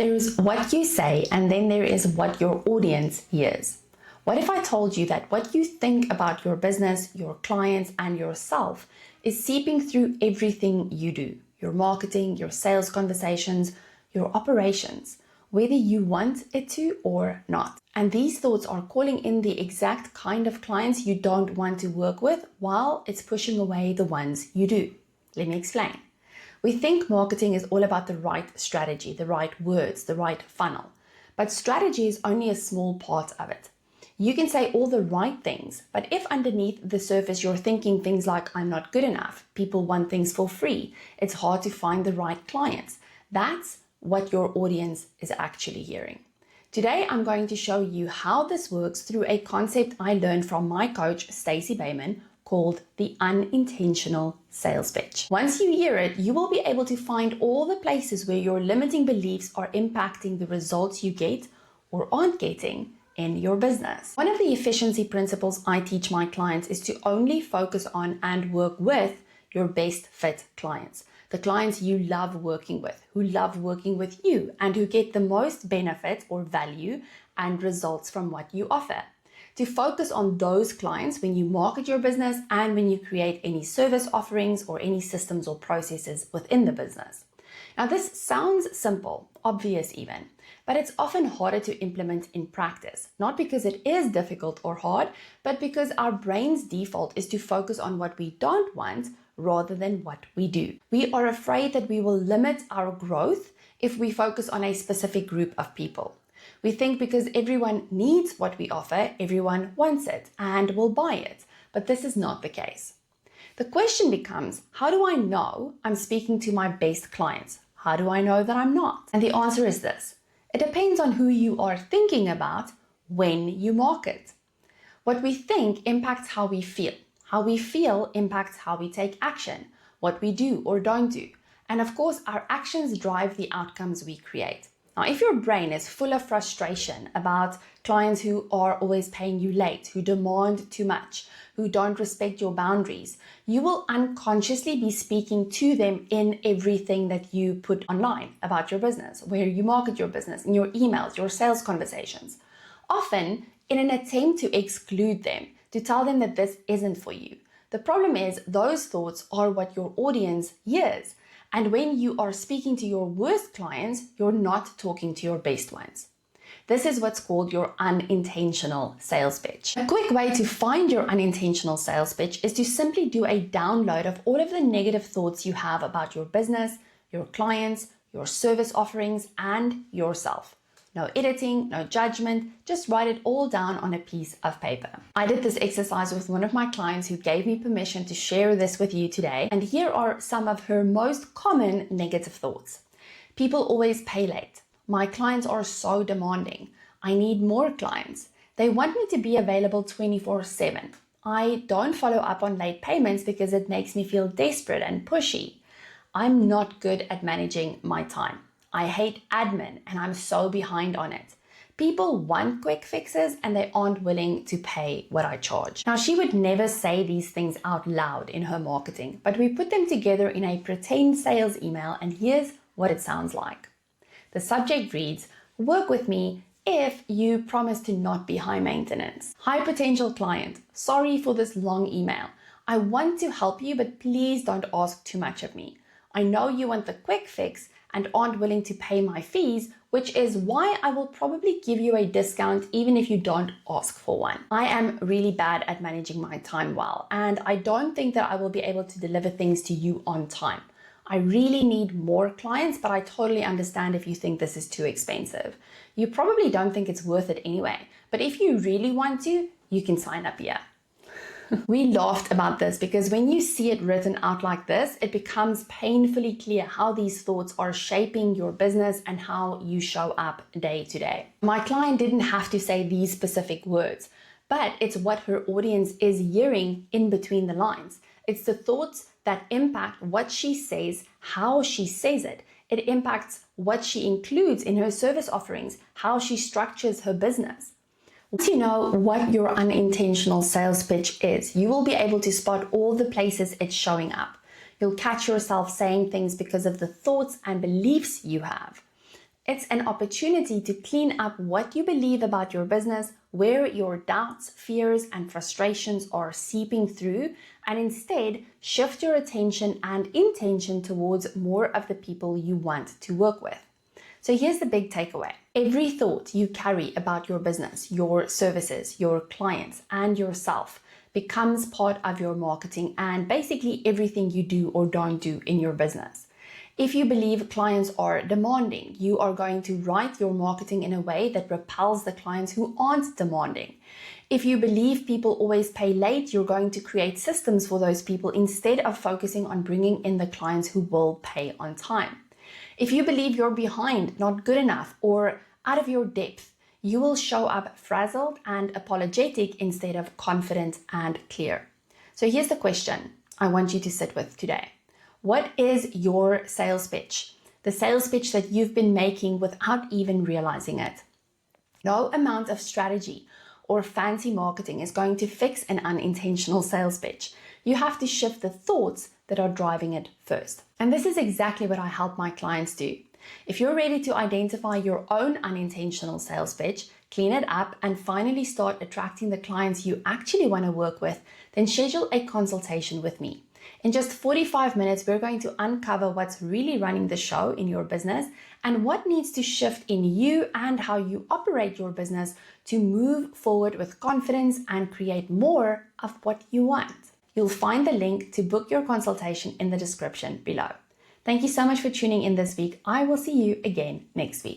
There's what you say, and then there is what your audience hears. What if I told you that what you think about your business, your clients, and yourself is seeping through everything you do? Your marketing, your sales conversations, your operations, whether you want it to or not. And these thoughts are calling in the exact kind of clients you don't want to work with, while it's pushing away the ones you do. Let me explain. We think marketing is all about the right strategy, the right words, the right funnel. But strategy is only a small part of it. You can say all the right things, but if underneath the surface you're thinking things like, I'm not good enough, people want things for free, it's hard to find the right clients. That's what your audience is actually hearing. Today, I'm going to show you how this works through a concept I learned from my coach, Stacey Boehman, called the unintentional sales pitch. Once you hear it, you will be able to find all the places where your limiting beliefs are impacting the results you get or aren't getting in your business. One of the efficiency principles I teach my clients is to only focus on and work with your best fit clients. The clients you love working with, who love working with you, and who get the most benefit or value and results from what you offer. To focus on those clients when you market your business and when you create any service offerings or any systems or processes within the business. Now, this sounds simple, obvious even, but it's often harder to implement in practice, not because it is difficult or hard, but because our brain's default is to focus on what we don't want rather than what we do. We are afraid that we will limit our growth if we focus on a specific group of people. We think because everyone needs what we offer, everyone wants it and will buy it. But this is not the case. The question becomes, how do I know I'm speaking to my best clients? How do I know that I'm not? And the answer is this. It depends on who you are thinking about when you market. What we think impacts how we feel. How we feel impacts how we take action, what we do or don't do. And of course, our actions drive the outcomes we create. Now, if your brain is full of frustration about clients who are always paying you late, who demand too much, who don't respect your boundaries, you will unconsciously be speaking to them in everything that you put online about your business, where you market your business, in your emails, your sales conversations, often in an attempt to exclude them, to tell them that this isn't for you. The problem is those thoughts are what your audience hears. And when you are speaking to your worst clients, you're not talking to your best ones. This is what's called your unintentional sales pitch. A quick way to find your unintentional sales pitch is to simply do a download of all of the negative thoughts you have about your business, your clients, your service offerings, and yourself. No editing, no judgment, just write it all down on a piece of paper. I did this exercise with one of my clients who gave me permission to share this with you today, and here are some of her most common negative thoughts. People always pay late. My clients are so demanding. I need more clients. They want me to be available 24/7. I don't follow up on late payments because it makes me feel desperate and pushy. I'm not good at managing my time. I hate admin and I'm so behind on it. People want quick fixes and they aren't willing to pay what I charge. Now, she would never say these things out loud in her marketing, but we put them together in a pretend sales email, and here's what it sounds like. The subject reads, work with me if you promise to not be high maintenance. High potential client, sorry for this long email. I want to help you, but please don't ask too much of me. I know you want the quick fix and aren't willing to pay my fees, which is why I will probably give you a discount even if you don't ask for one. I am really bad at managing my time well, and I don't think that I will be able to deliver things to you on time. I really need more clients, but I totally understand if you think this is too expensive. You probably don't think it's worth it anyway, but if you really want to, you can sign up here. We laughed about this because when you see it written out like this, it becomes painfully clear how these thoughts are shaping your business and how you show up day to day. My client didn't have to say these specific words, but it's what her audience is hearing in between the lines. It's the thoughts that impact what she says, how she says it. It impacts what she includes in her service offerings, how she structures her business. Once you know what your unintentional sales pitch is, you will be able to spot all the places it's showing up. You'll catch yourself saying things because of the thoughts and beliefs you have. It's an opportunity to clean up what you believe about your business, where your doubts, fears, and frustrations are seeping through, and instead shift your attention and intention towards more of the people you want to work with. So here's the big takeaway. Every thought you carry about your business, your services, your clients, and yourself becomes part of your marketing and basically everything you do or don't do in your business. If you believe clients are demanding, you are going to write your marketing in a way that repels the clients who aren't demanding. If you believe people always pay late, you're going to create systems for those people instead of focusing on bringing in the clients who will pay on time. If you believe you're behind, not good enough, or out of your depth, you will show up frazzled and apologetic instead of confident and clear. So here's the question I want you to sit with today. What is your sales pitch? The sales pitch that you've been making without even realizing it. No amount of strategy or fancy marketing is going to fix an unintentional sales pitch. You have to shift the thoughts that are driving it first. And this is exactly what I help my clients do. If you're ready to identify your own unintentional sales pitch, clean it up, and finally start attracting the clients you actually want to work with, then schedule a consultation with me. In just 45 minutes, we're going to uncover what's really running the show in your business and what needs to shift in you and how you operate your business to move forward with confidence and create more of what you want. You'll find the link to book your consultation in the description below. Thank you so much for tuning in this week. I will see you again next week.